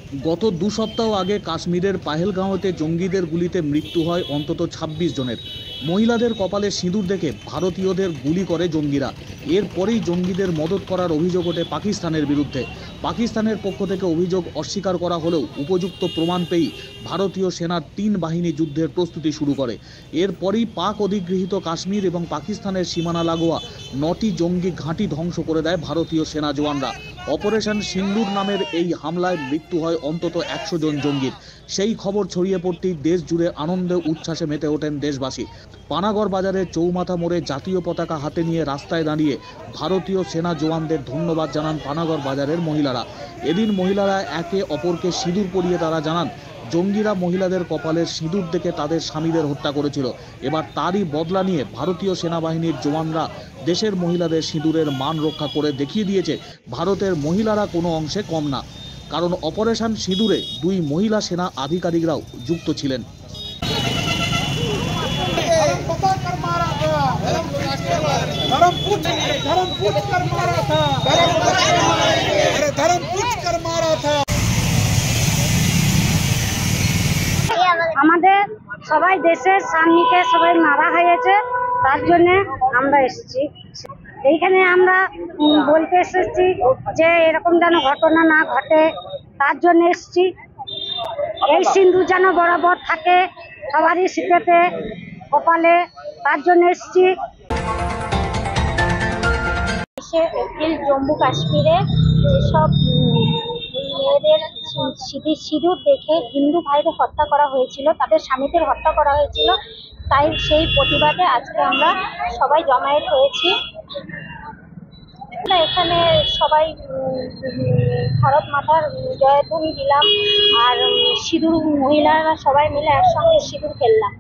গত ২ সপ্তাহ আগে কাশ্মীরের পাহেলগাঁওতে জঙ্গিদের গুলিতে মৃত্যু হয় অন্তত ২৬ জনের। মহিলাদের কপালে সিঁদুর দেখে ভারতীয়দের গুলি করে জঙ্গিরা। এরপরেই জঙ্গিদের মদত করার অভিযোগ ওঠে পাকিস্তানের বিরুদ্ধে। পাকিস্তানের পক্ষ থেকে অভিযোগ অস্বীকার করা হলেও উপযুক্ত প্রমাণ পেয়েই ভারতীয় সেনার ৩ বাহিনী যুদ্ধের প্রস্তুতি শুরু করে। এরপরই পাক অধিগৃহীত কাশ্মীর এবং পাকিস্তানের সীমানা লাগোয়া ৯টি জঙ্গি ঘাঁটি ধ্বংস করে দেয় ভারতীয় সেনা জওয়ানরা। অপারেশন সিন্দুর নামের এই হামলায় মৃত্যু হয় অন্তত ১০০ জন জঙ্গির। সেই খবর ছড়িয়ে পড়তেই দেশ জুড়ে আনন্দে উচ্ছ্বাসে মেতে ওঠেন দেশবাসী। পানাগড় বাজারের চৌমাথা মোড়ে জাতীয় পতাকা হাতে নিয়ে রাস্তায় দাঁড়িয়ে ভারতীয় সেনা জওয়ানদের ধন্যবাদ জানান পানাগড় বাজারের মহিলারা। এদিন মহিলারা একে অপরকে সিঁদুর পরিয়ে তারা জানান, জঙ্গিরা মহিলাদের কপালের সিঁদুর দেখে তাদের স্বামীদের হত্যা করেছিল। এবার তারই বদলা নিয়ে ভারতীয় সেনাবাহিনীর জওয়ানরা দেশের মহিলাদের সিঁদুরের মান রক্ষা করে দেখিয়ে দিয়েছে ভারতের মহিলারা কোনো অংশে কম না। কারণ অপারেশন সিঁদুরে ২ মহিলা সেনা আধিকারিকরাও যুক্ত ছিলেন। আমাদের সবাই দেশের সামনেকে সবাই মারা হয়েছে, তার জন্য আমরা এসেছি। এইখানে আমরা বলতে এসেছি যে এরকম যেন ঘটনা না ঘটে, তার জন্য এসেছি। এই সিন্ধু যেন বরাবর থাকে সবারই শীতেতে কপালে, তার জন্য এসেছি। এপ্রিল জম্মু কাশ্মীরে যেসব মেয়েদের সিঁদুর দেখে হিন্দু ভাইদের হত্যা করা হয়েছিল, তাদের স্বামীদের হত্যা করা হয়েছিল, তাই সেই প্রতিবাদে আজকে আমরা সবাই জমায়েত হয়েছি। এখানে সবাই ভারত মাতার জয়ধ্বনি দিলাম আর সিঁদুর মহিলারা সবাই মিলে একসঙ্গে সিঁদুর খেললাম।